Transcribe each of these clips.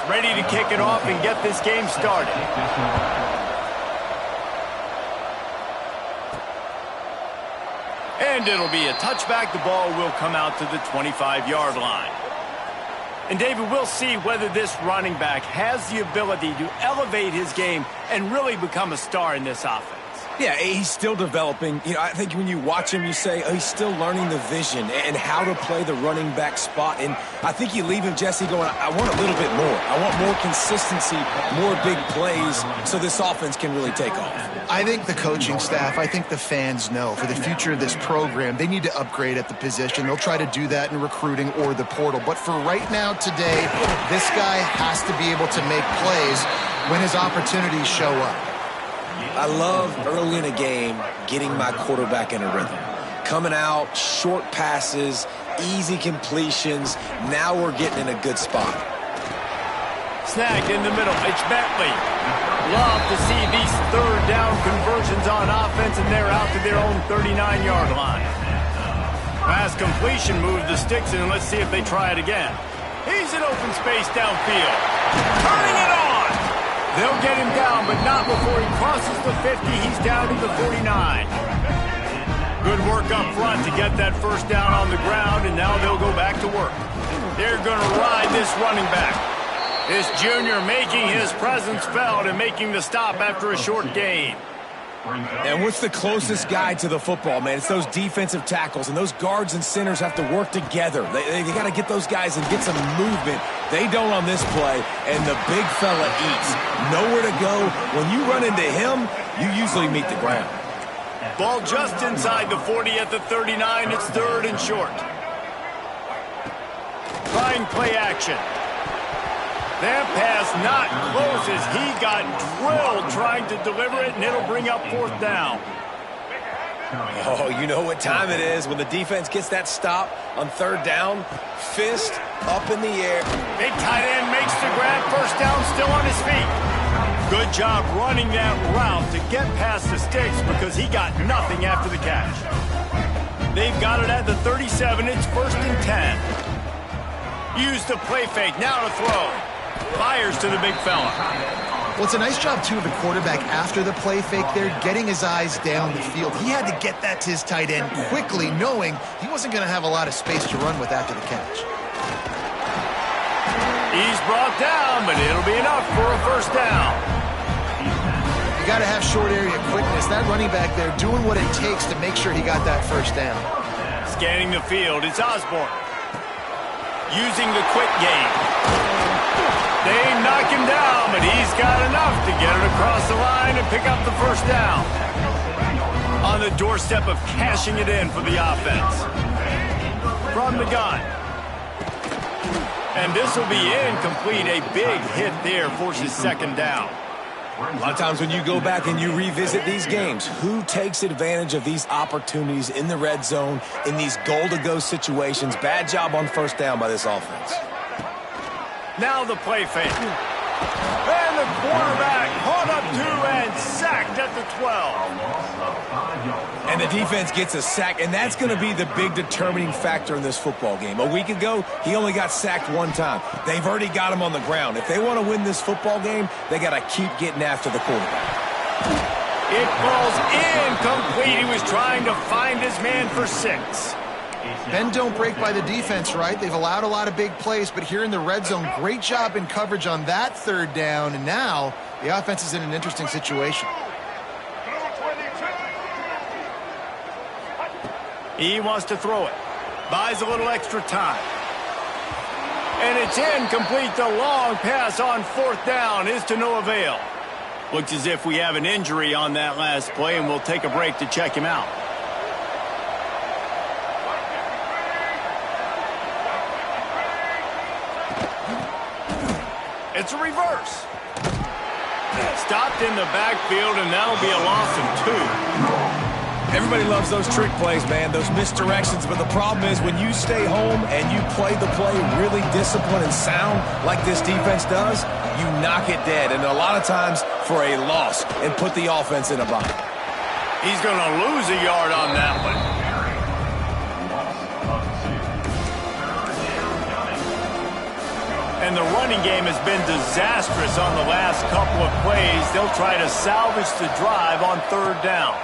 ready to kick it off and get this game started. And it'll be a touchback. The ball will come out to the 25-yard line. And, David, we'll see whether this running back has the ability to elevate his game and really become a star in this offense. Yeah, he's still developing. You know, I think when you watch him, you say, oh, he's still learning the vision and how to play the running back spot. And I think you leave him, Jesse, going, I want a little bit more. I want more consistency, more big plays so this offense can really take off. I think the coaching staff, I think the fans know for the future of this program, they need to upgrade at the position. They'll try to do that in recruiting or the portal. But for right now, today, this guy has to be able to make plays when his opportunities show up. I love early in a game getting my quarterback in a rhythm. Coming out, short passes, easy completions. Now we're getting in a good spot. Snagged in the middle. It's Bentley. Love to see these third down conversions on offense, and they're out to their own 39-yard line. Pass completion, move the sticks, and let's see if they try it again. He's in open space downfield. Turning it on. They'll get him down, but not before he crosses the 50. He's down to the 49. Good work up front to get that first down on the ground, and now they'll go back to work. They're going to ride this running back. This junior making his presence felt and making the stop after a short gain. And what's the closest guy to the football, man? It's those defensive tackles, and those guards and centers have to work together. They got to get those guys and get some movement. They don't on this play, and the big fella eats. Nowhere to go. When you run into him, you usually meet the ground. Ball just inside the 40 at the 39. It's third and short. Trying play action. That pass not close as he got drilled trying to deliver it, and it'll bring up fourth down. Oh, you know what time it is when the defense gets that stop on third down. Fist up in the air. Big tight end makes the grab. First down, still on his feet. Good job running that route to get past the sticks because he got nothing after the catch. They've got it at the 37. It's first and 10. Use the play fake. Now to throw. Fires to the big fella. Well, it's a nice job, too, of the quarterback after the play fake there, getting his eyes down the field. He had to get that to his tight end quickly, knowing he wasn't going to have a lot of space to run with after the catch. He's brought down, but it'll be enough for a first down. You got to have short area quickness. That running back there doing what it takes to make sure he got that first down. Scanning the field, it's Osborne. Using the quick game. They knock him down, but he's got enough to get it across the line and pick up the first down. On the doorstep of cashing it in for the offense. From the gun. And this will be incomplete. A big hit there forces second down. A lot of times when you go back and you revisit these games, who takes advantage of these opportunities in the red zone, in these goal-to-go situations? Bad job on first down by this offense. Now the play fake. And the quarterback caught up to and sacked at the 12. And the defense gets a sack, and that's going to be the big determining factor in this football game. A week ago, he only got sacked one time. They've already got him on the ground. If they want to win this football game, they got to keep getting after the quarterback. It falls incomplete. He was trying to find his man for 6. Bend don't break by the defense, right? They've allowed a lot of big plays, but here in the red zone, great job in coverage on that third down, and now the offense is in an interesting situation. He wants to throw it. Buys a little extra time. And it's incomplete. The long pass on fourth down is to no avail. Looks as if we have an injury on that last play, and we'll take a break to check him out. It's a reverse. Stopped in the backfield, and that'll be a loss of 2. Everybody loves those trick plays, man, those misdirections, but the problem is when you stay home and you play the play really disciplined and sound like this defense does, you knock it dead, and a lot of times for a loss, and put the offense in a bind. He's going to lose a yard on that one. And and the running game has been disastrous on the last couple of plays. They'll try to salvage the drive on third down.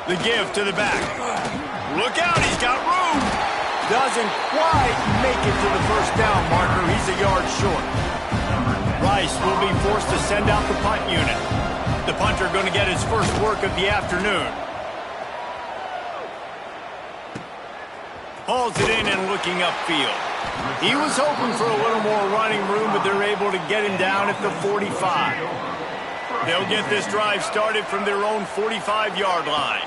The give to the back. Look out, he's got room. Doesn't quite make it to the first down marker. He's a yard short. Rice will be forced to send out the punt unit. The punter going to get his first work of the afternoon. Hauls it in and looking upfield. He was hoping for a little more running room, but they're able to get him down at the 45. They'll get this drive started from their own 45-yard line.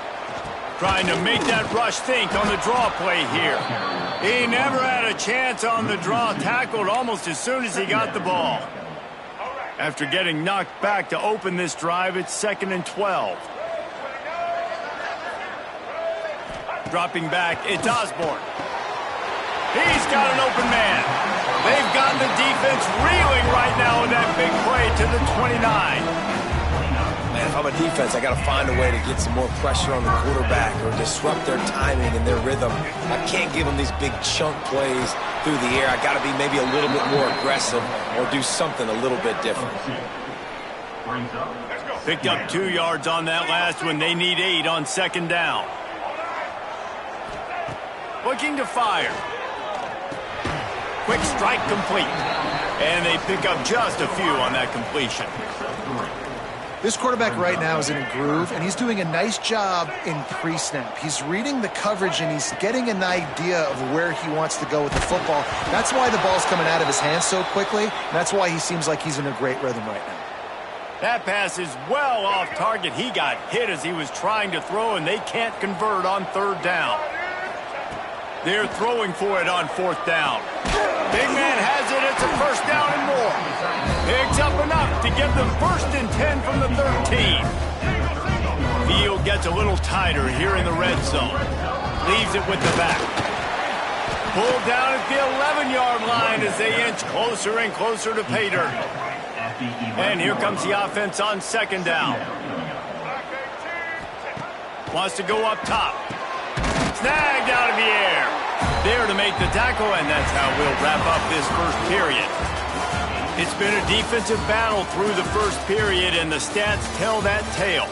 Trying to make that rush think on the draw play here. He never had a chance on the draw, tackled almost as soon as he got the ball. After getting knocked back to open this drive, it's 2nd and 12. Dropping back, it's Osborne. He's got an open man. They've got the defense reeling right now with that big play to the 29. Man, if I'm a defense, I got to find a way to get some more pressure on the quarterback or disrupt their timing and their rhythm. I can't give them these big chunk plays through the air. I got to be maybe a little bit more aggressive or do something a little bit different. Picked up 2 yards on that last one. They need 8 on 2nd down. Looking to fire. Quick strike complete. And they pick up just a few on that completion. This quarterback right now is in a groove, and he's doing a nice job in pre-snap. He's reading the coverage, and he's getting an idea of where he wants to go with the football. That's why the ball's coming out of his hands so quickly. And that's why he seems like he's in a great rhythm right now. That pass is well off target. He got hit as he was trying to throw, and they can't convert on 3rd down. They're throwing for it on 4th down. Big man has it. It's a 1st down and more. Picks up enough to give them 1st and 10 from the 13. Field gets a little tighter here in the red zone. Leaves it with the back. Pulled down at the 11-yard line as they inch closer and closer to pay dirt. And here comes the offense on 2nd down. Wants to go up top. Snagged out of the air. There to make the tackle, and that's how we'll wrap up this first period. It's been a defensive battle through the first period, and the stats tell that tale.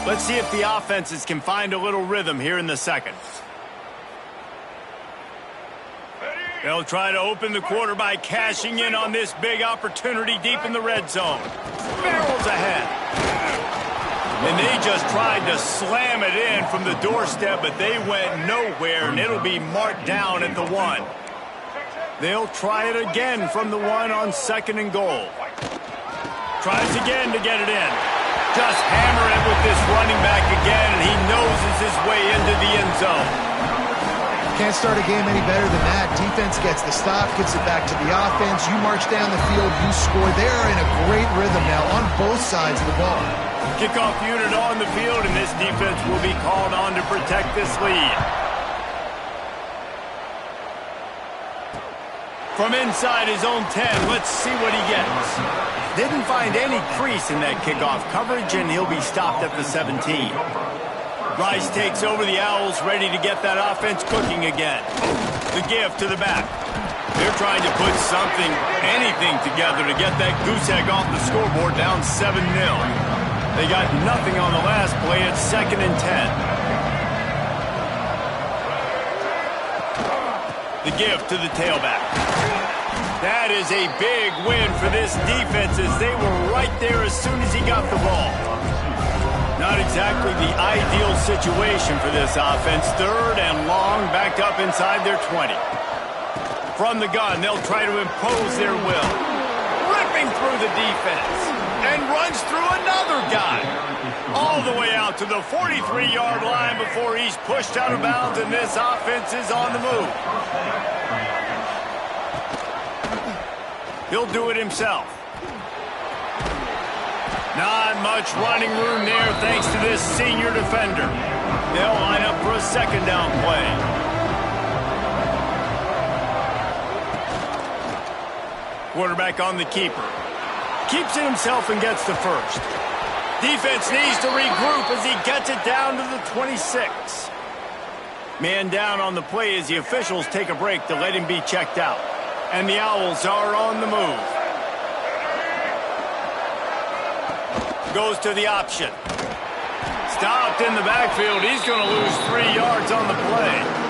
Let's see if the offenses can find a little rhythm here in the second. They'll try to open the quarter by cashing in on this big opportunity deep in the red zone. Barrels ahead. And they just tried to slam it in from the doorstep, but they went nowhere, and it'll be marked down at the 1. They'll try it again from the 1 on 2nd and goal. Tries again to get it in. Just hammer it with this running back again, and he noses his way into the end zone. Can't start a game any better than that. Defense gets the stop, gets it back to the offense. You march down the field, you score. They're in a great rhythm now on both sides of the ball. Kickoff unit on the field, and this defense will be called on to protect this lead. From inside his own 10, let's see what he gets. Didn't find any crease in that kickoff coverage, and he'll be stopped at the 17. Rice takes over the Owls, ready to get that offense cooking again. The give to the back. They're trying to put something, anything together to get that goose egg off the scoreboard down 7-0. They got nothing on the last play at 2nd and 10. The give to the tailback. That is a big win for this defense as they were right there as soon as he got the ball. Not exactly the ideal situation for this offense. 3rd and long, backed up inside their 20. From the gun, they'll try to impose their will. Ripping through the defense. And runs through another guy. All the way out to the 43-yard line before he's pushed out of bounds, and this offense is on the move. He'll do it himself. Not much running room there thanks to this senior defender. They'll line up for a 2nd down play. Quarterback on the keeper. Keeps it himself and gets the 1st. Defense needs to regroup as he gets it down to the 26. Man down on the play as the officials take a break to let him be checked out. And the Owls are on the move. Goes to the option. Stopped in the backfield. He's going to lose 3 yards on the play.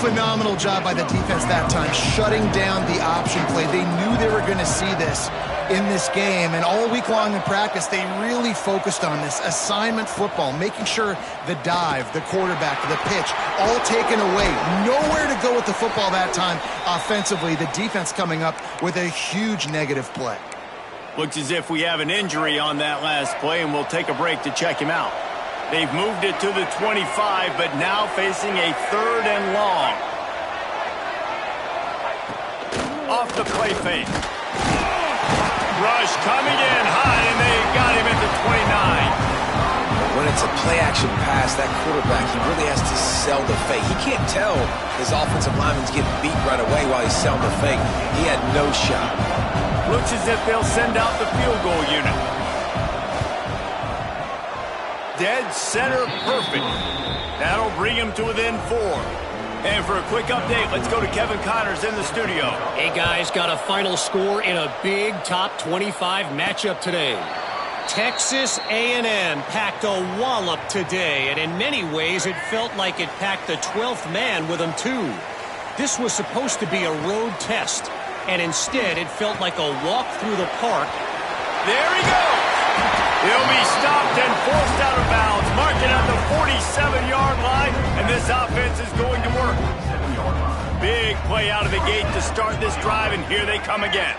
Phenomenal job by the defense that time, shutting down the option play. They knew they were going to see this in this game, and all week long in practice, they really focused on this assignment football, making sure the dive, the quarterback, the pitch, all taken away. Nowhere to go with the football that time offensively. The defense coming up with a huge negative play. Looks as if we have an injury on that last play, and we'll take a break to check him out. They've moved it to the 25, but now facing a 3rd and long. Off the play fake. Rush coming in high, and they got him at the 29. When it's a play-action pass, that quarterback, he really has to sell the fake. He can't tell his offensive lineman's getting beat right away while he's selling the fake. He had no shot. Looks as if they'll send out the field goal unit. Dead center perfect. That'll bring him to within 4. And for a quick update, let's go to Kevin Connors in the studio. Hey guys, got a final score in a big top 25 matchup today. Texas A&M packed a wallop today, and in many ways it felt like it packed the 12th man with them too. This was supposed to be a road test, and instead it felt like a walk through the park. There he goes! He'll be stopped and forced out of bounds, marking at the 47-yard line, and this offense is going to work. Big play out of the gate to start this drive, and here they come again.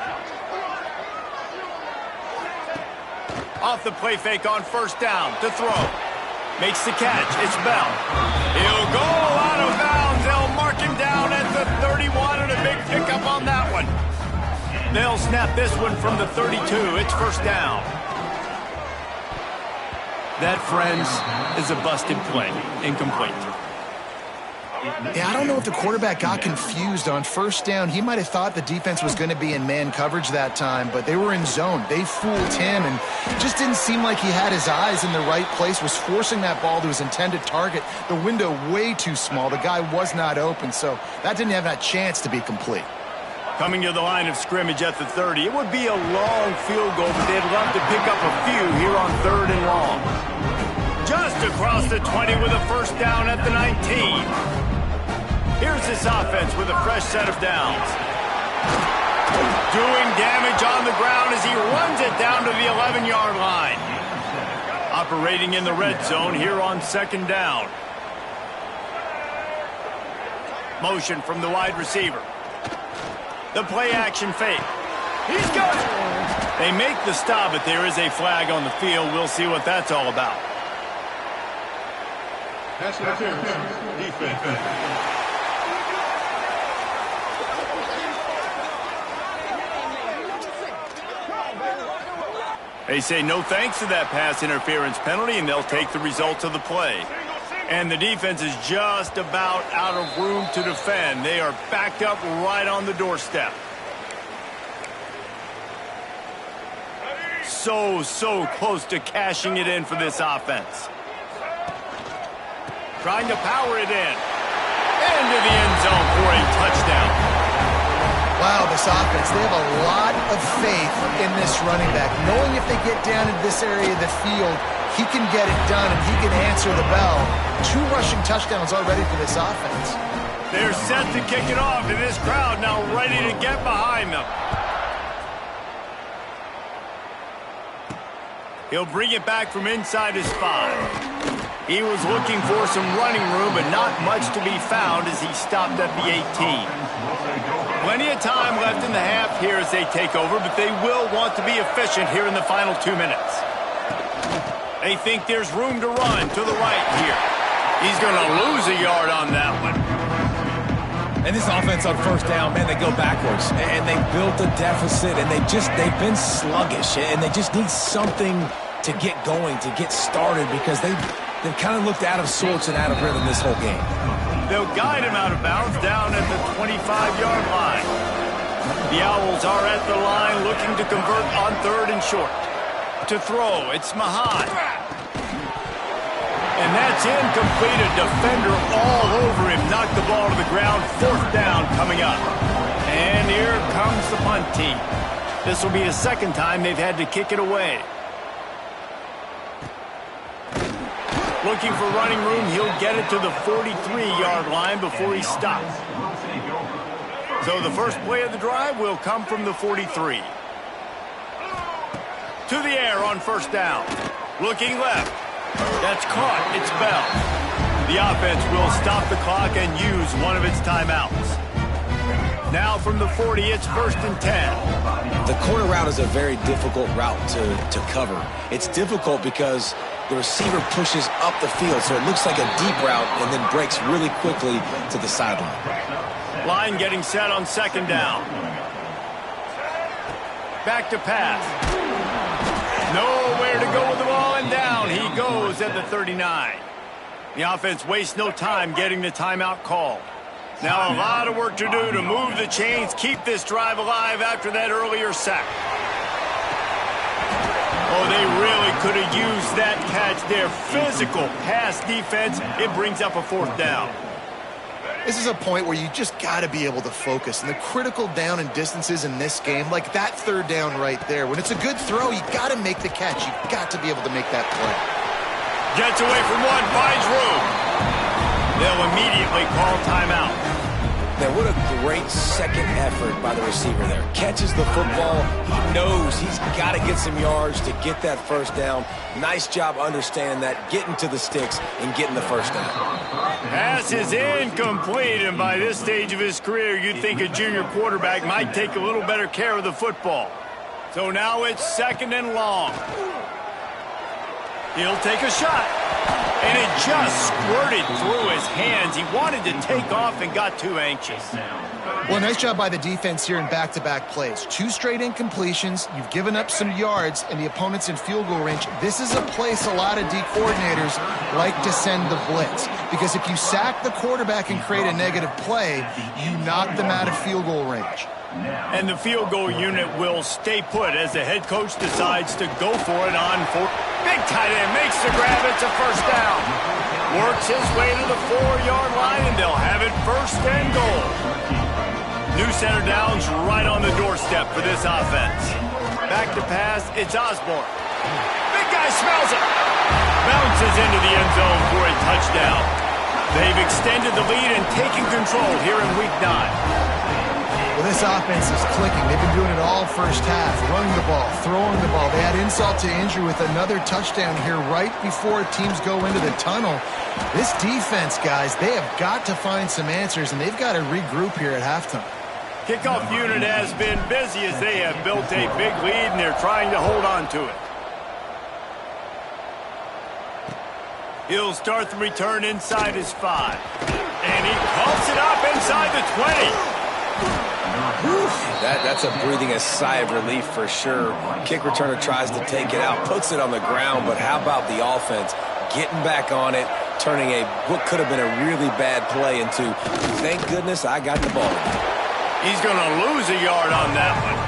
Off the play fake on 1st down to throw. Makes the catch. It's Bell. He'll go out of bounds. They'll mark him down at the 31, and a big pickup on that one. They'll snap this one from the 32. It's 1st down. That, friends, is a busted play. Incomplete. Yeah, I don't know if the quarterback got confused on 1st down. He might have thought the defense was going to be in man coverage that time, but they were in zone. They fooled him, and it just didn't seem like he had his eyes in the right place, was forcing that ball to his intended target. The window way too small. The guy was not open, so that didn't have that chance to be complete. Coming to the line of scrimmage at the 30. It would be a long field goal, but they'd love to pick up a few here on 3rd and long. Just across the 20 with a 1st down at the 19. Here's this offense with a fresh set of downs. Doing damage on the ground as he runs it down to the 11-yard line. Operating in the red zone here on 2nd down. Motion from the wide receiver. The play-action fake. He's got it. They make the stop, but there is a flag on the field. We'll see what that's all about. Pass interference. Defense. They say no thanks to that pass interference penalty, and they'll take the results of the play. And the defense is just about out of room to defend. They are backed up right on the doorstep. So close to cashing it in for this offense. Trying to power it in. Into the end zone for a touchdown. Wow, this offense, they have a lot of faith in this running back, knowing if they get down into this area of the field, he can get it done and he can answer the bell. 2 rushing touchdowns already for this offense. They're set to kick it off, and this crowd now ready to get behind them. He'll bring it back from inside his 5. He was looking for some running room, but not much to be found as he stopped at the 18. Plenty of time left in the half here as they take over, but they will want to be efficient here in the final 2 minutes. They think there's room to run to the right here. He's going to lose a yard on that one. And this offense on 1st down, man, they go backwards. And they built a deficit, and they've been sluggish. And they just need something to get going, to get started, because they've kind of looked out of sorts and out of rhythm this whole game. They'll guide him out of bounds down at the 25-yard line. The Owls are at the line looking to convert on 3rd and short. to throw. It's Mahan. And that's incomplete. A defender all over him. Knocked the ball to the ground. 4th down coming up. And here comes the punt team. This will be the 2nd time they've had to kick it away. Looking for running room. He'll get it to the 43-yard line before he stops. So the first play of the drive will come from the 43. To the air on 1st down. Looking left. That's caught. It's Bell. The offense will stop the clock and use one of its timeouts. Now from the 40, it's 1st and 10. The corner route is a very difficult route to cover. It's difficult because the receiver pushes up the field, so it looks like a deep route and then breaks really quickly to the sideline. Line getting set on 2nd down. Back to pass. Nowhere to go with the ball, and down he goes at the 39. The offense wastes no time getting the timeout called. Now a lot of work to do to move the chains, keep this drive alive after that earlier sack. Oh, they really could have used that catch there. Physical pass defense. It brings up a 4th down. This is a point where you just got to be able to focus. And the critical down and distances in this game, like that 3rd down right there, when it's a good throw, you got to make the catch. You got to be able to make that play. Gets away from one, finds room. They'll immediately call timeout. Now, what a great second effort by the receiver there. Catches the football. He knows he's got to get some yards to get that 1st down. Nice job understanding that, getting to the sticks and getting the 1st down. Pass is incomplete, and by this stage of his career, you'd think a junior quarterback might take a little better care of the football. So now it's 2nd and long. He'll take a shot. And it just squirted through his hands. He wanted to take off and got too anxious. Well, nice job by the defense here in back-to-back plays. 2 straight incompletions. You've given up some yards, and the opponent's in field goal range. This is a place a lot of D coordinators like to send the blitz. Because if you sack the quarterback and create a negative play, you knock them out of field goal range. And the field goal unit will stay put as the head coach decides to go for it on 4th. Big tight end makes the grab. It's a 1st down. Works his way to the 4-yard line, and they'll have it 1st and goal. New center down's right on the doorstep for this offense. Back to pass, it's Osborne. Big guy smells it. Bounces into the end zone for a touchdown. They've extended the lead and taken control here in Week 9. Well, this offense is clicking. They've been doing it all 1st half. Running the ball, throwing the ball. They had insult to injury with another touchdown here right before teams go into the tunnel. This defense, guys, they have got to find some answers, and they've got to regroup here at halftime. Kickoff unit has been busy as they have built a big lead, and they're trying to hold on to it. He'll start the return inside his 5. And he pumps it up inside the 20. That's a breathing a sigh of relief for sure. Kick returner tries to take it out, puts it on the ground, but how about the offense getting back on it, turning what could have been a really bad play into, thank goodness I got the ball. He's going to lose a yard on that one.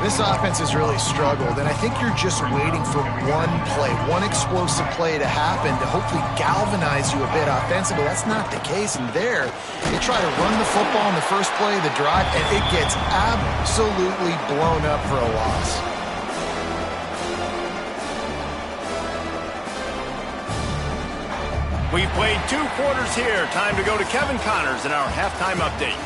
This offense has really struggled, and I think you're just waiting for one play, one explosive play to happen to hopefully galvanize you a bit offensively. That's not the case, and there, they try to run the football in the first play of the drive, and it gets absolutely blown up for a loss. We've played 2 quarters here. Time to go to Kevin Connors in our halftime update.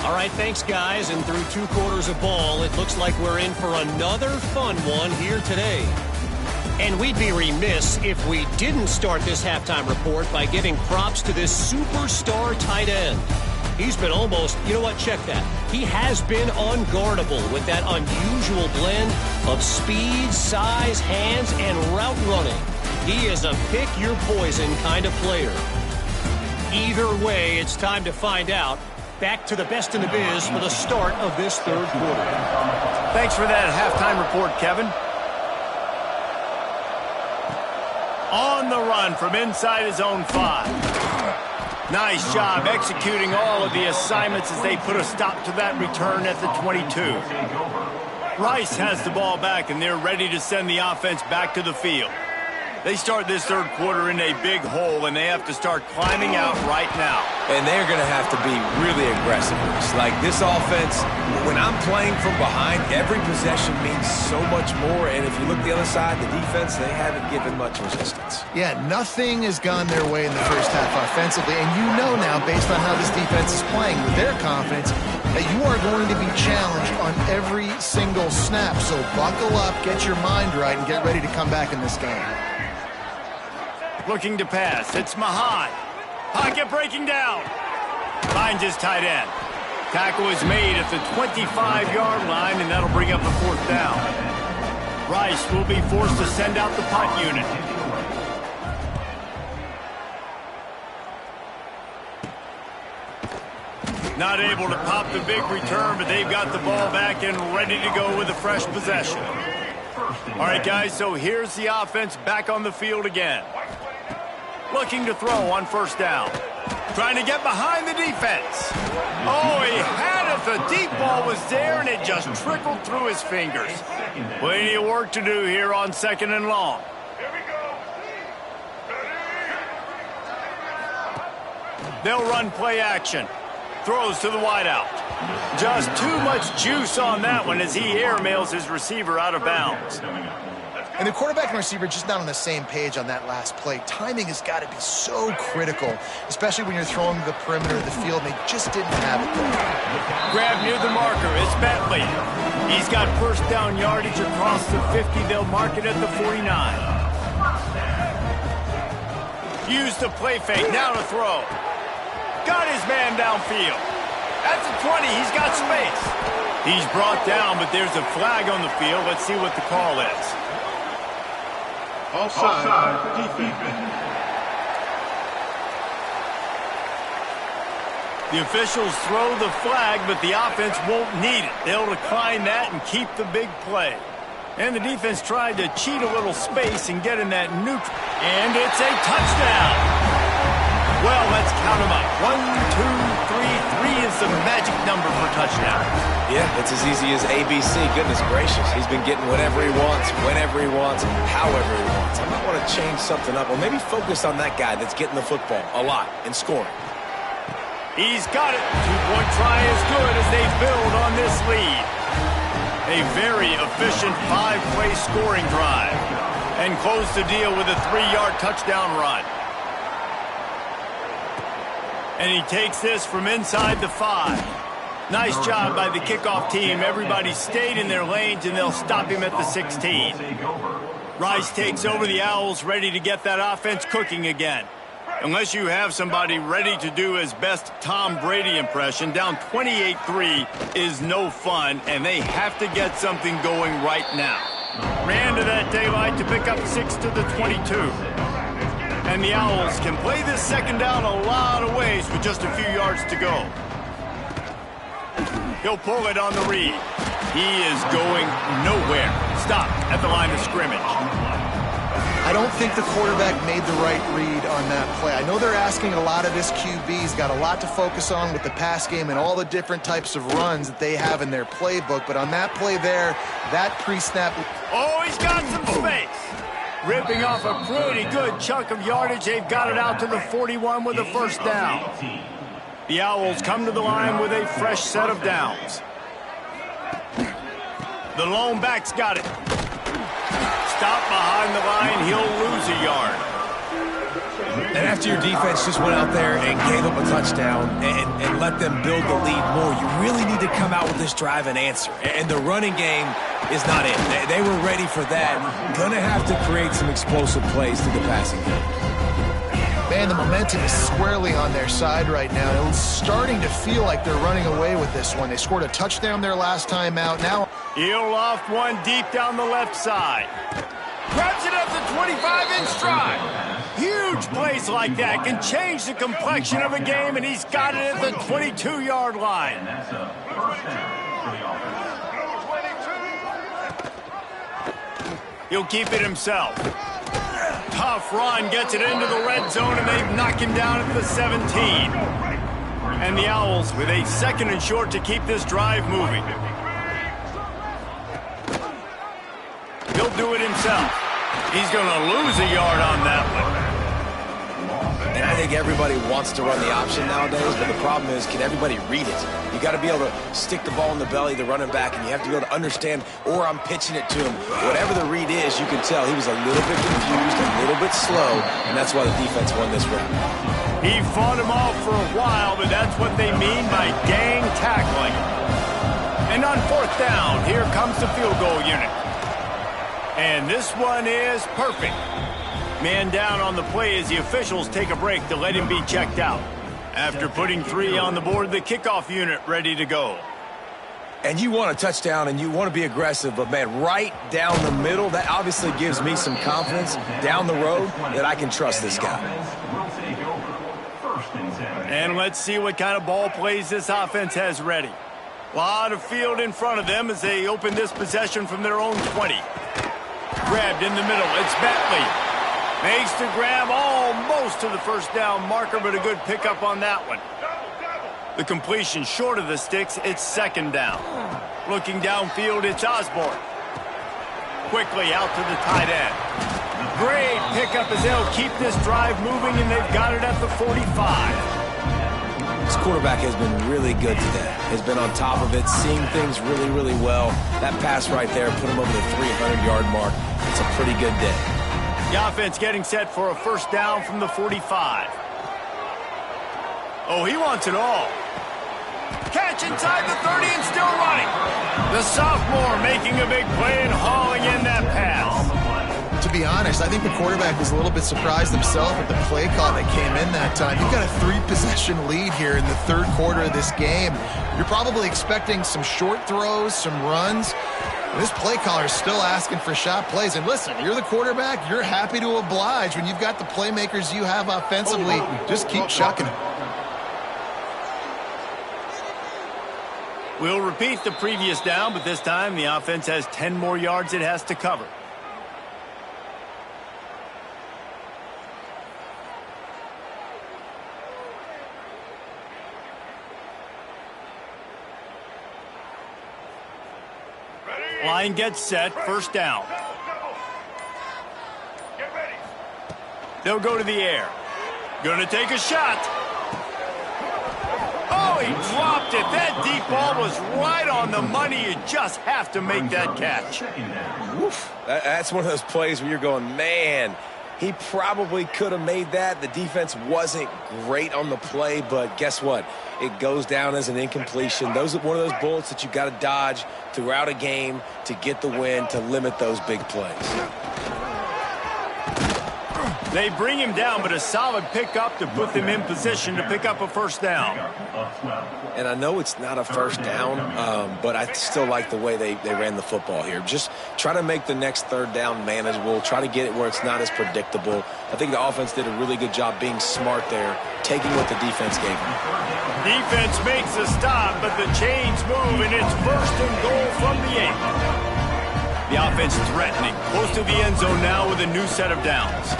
All right, thanks, guys. And through 2 quarters of ball, it looks like we're in for another fun one here today. And we'd be remiss if we didn't start this halftime report by giving props to this superstar tight end. He's been almost, you know what, check that. He has been unguardable with that unusual blend of speed, size, hands, and route running. He is a pick-your-poison kind of player. Either way, it's time to find out. Back to the best in the biz for the start of this 3rd quarter. Thanks for that halftime report, Kevin. On the run from inside his own 5. Nice job executing all of the assignments as they put a stop to that return at the 22. Rice has the ball back, and they're ready to send the offense back to the field. They start this third quarter in a big hole, and they have to start climbing out right now. And they're going to have to be really aggressive. It's like this offense, when I'm playing from behind, every possession means so much more. And if you look the other side, the defense, they haven't given much resistance. Yeah, nothing has gone their way in the first half offensively. And you know now, based on how this defense is playing with their confidence, that you are going to be challenged on every single snap. So buckle up, get your mind right, and get ready to come back in this game. Looking to pass. It's Mahan. Pocket breaking down. Finds his tight end. Tackle is made at the 25-yard line, and that'll bring up a fourth down. Rice will be forced to send out the punt unit. Not able to pop the big return, but they've got the ball back and ready to go with a fresh possession. All right, guys, so here's the offense back on the field again. Looking to throw on first down. Trying to get behind the defense. Oh, he had it. The deep ball was there, and it just trickled through his fingers. Plenty of work to do here on second and long. They'll run play action. Throws to the wideout. Just too much juice on that one as he airmails his receiver out of bounds. And the quarterback and receiver just not on the same page on that last play. Timing has got to be so critical, especially when you're throwing to the perimeter of the field, and they just didn't have it there. Grab near the marker. It's Bentley. He's got first down yardage across the 50. They'll mark it at the 49. Use the play fake. Now to throw. Got his man downfield. At the 20, he's got space. He's brought down, but there's a flag on the field. Let's see what the call is. Offside, defense. The officials throw the flag, but the offense won't need it. They'll decline that and keep the big play. And the defense tried to cheat a little space and get in that neutral. And it's a touchdown. Well, let's count them up. 1, 2, 3. 3 is the magic number for touchdown. Yeah, it's as easy as ABC. Goodness gracious. He's been getting whatever he wants, whenever he wants, however he wants. I might want to change something up or maybe focus on that guy that's getting the football a lot and scoring. He's got it. Two-point try is good as they build on this lead. A very efficient 5-play scoring drive. And close the deal with a 3-yard touchdown run. And he takes this from inside the 5. Nice job by the kickoff team. Everybody stayed in their lanes, and they'll stop him at the 16. Rice takes over the Owls, ready to get that offense cooking again. Unless you have somebody ready to do his best Tom Brady impression, down 28-3 is no fun, and they have to get something going right now. Ran to that daylight to pick up 6 to the 22. And the Owls can play this second down a lot of ways with just a few yards to go. He'll pull it on the read. He is going nowhere. Stop at the line of scrimmage. I don't think the quarterback made the right read on that play. I know they're asking a lot of this QB. He's got a lot to focus on with the pass game and all the different types of runs that they have in their playbook. But on that play there, that pre-snap... Oh, he's got some space. Ripping off a pretty good chunk of yardage. They've got it out to the 41 with a first down. The Owls come to the line with a fresh set of downs. The lone back's got it. Stop behind the line. He'll lose a yard. And after your defense just went out there and gave up a touchdown and let them build the lead more, you really need to come out with this drive and answer. And the running game is not it. They were ready for that. Gonna have to create some explosive plays to the passing game. Man, the momentum is squarely on their side right now. It's starting to feel like they're running away with this one. They scored a touchdown their last time out. Now He'll loft one deep down the left side. Grabs it up the 25-inch stride. Huge plays like that can change the complexion of a game, and he's got it at the 22-yard line. He'll keep it himself. Tough run, gets it into the red zone, and they've knocked him down at the 17. And the Owls with a second and short to keep this drive moving. He'll do it himself. He's going to lose a yard on that one. And I think everybody wants to run the option nowadays, but the problem is, can everybody read it? You got to be able to stick the ball in the belly of the running back, and you have to be able to understand, or I'm pitching it to him. Whatever the read is, you can tell he was a little bit confused, a little bit slow, and that's why the defense won this round. He fought him off for a while, but that's what they mean by gang tackling. And on fourth down, here comes the field goal unit. And this one is perfect. Man down on the play as the officials take a break to let him be checked out. After putting 3 on the board, the kickoff unit ready to go. And you want a touchdown and you want to be aggressive, but man, right down the middle, that obviously gives me some confidence down the road that I can trust this guy. And let's see what kind of ball plays this offense has ready. A lot of field in front of them as they open this possession from their own 20. Grabbed in the middle, it's Bentley. Makes the grab almost to the first down marker, but a good pickup on that one. The completion short of the sticks, it's second down. Looking downfield, it's Osborne. Quickly out to the tight end. Great pickup as they'll keep this drive moving, and they've got it at the 45. This quarterback has been really good today. Has been on top of it, seeing things really, really well. That pass right there put him over the 300-yard mark. It's a pretty good day. The offense getting set for a first down from the 45. Oh, he wants it all. Catch inside the 30 and still running. The sophomore making a big play and hauling in that pass. To be honest, I think the quarterback was a little bit surprised himself at the play call that came in that time. You've got a 3-possession lead here in the third quarter of this game. You're probably expecting some short throws, some runs. This play caller is still asking for shot plays. And listen, you're the quarterback. You're happy to oblige when you've got the playmakers you have offensively. Just keep chucking it. We'll repeat the previous down, but this time the offense has 10 more yards it has to cover. Line gets set, first down. They'll go to the air. Gonna take a shot. Oh, he dropped it. That deep ball was right on the money. You just have to make that catch. Oof. That's one of those plays where you're going, man, he probably could have made that. The defense wasn't great on the play, but guess what? It goes down as an incompletion. Those are one of those bullets that you got to dodge throughout a game to get the win, to limit those big plays. They bring him down, but a solid pickup to put them in position to pick up a first down. And I know it's not a first down, but I still like the way they ran the football here. Just try to make the next third down manageable. Try to get it where it's not as predictable. I think the offense did a really good job being smart there, taking what the defense gave them. Defense makes a stop, but the chains move, and it's first and goal from the 8. The offense threatening, close to the end zone now with a new set of downs.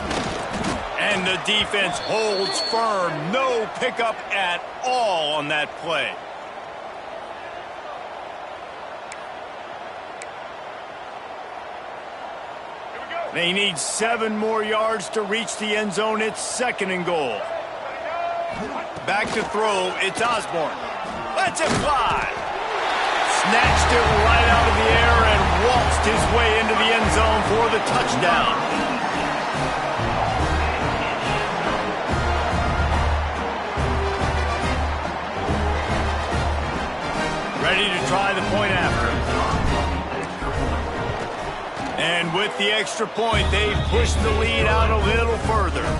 And the defense holds firm. No pickup at all on that play. They need 7 more yards to reach the end zone. It's second and goal. Back to throw. It's Osborne. Lets it fly. Snatched it right out of the air and waltzed his way into the end zone for the touchdown. Ready to try the point after. And with the extra point, they've pushed the lead out a little further.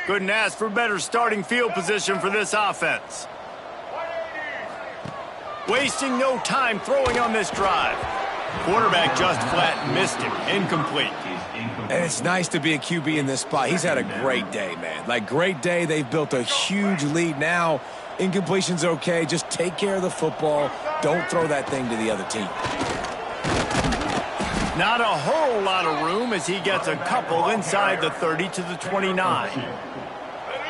Couldn't ask for better starting field position for this offense. Wasting no time throwing on this drive. Quarterback just flat missed him. Incomplete. And it's nice to be a QB in this spot. He's had a great day, man. Like, great day. They've built a huge lead now. Incompletion's okay. Just take care of the football. Don't throw that thing to the other team. Not a whole lot of room as he gets a couple inside the 30 to the 29.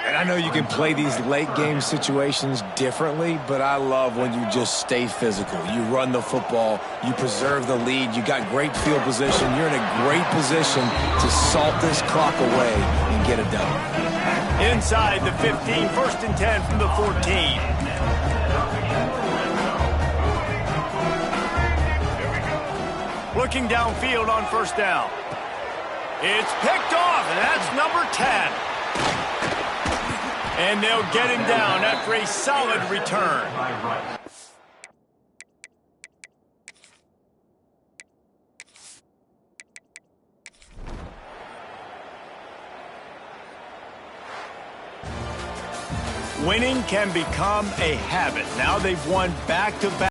And I know you can play these late game situations differently, but I love when you just stay physical. You run the football, you preserve the lead, you got great field position, you're in a great position to salt this clock away and get it done. Inside the 15, 1st and 10 from the 14. Looking downfield on 1st down. It's picked off, and that's number 10. And they'll get him down after a solid return. Winning can become a habit. Now they've won back-to-back.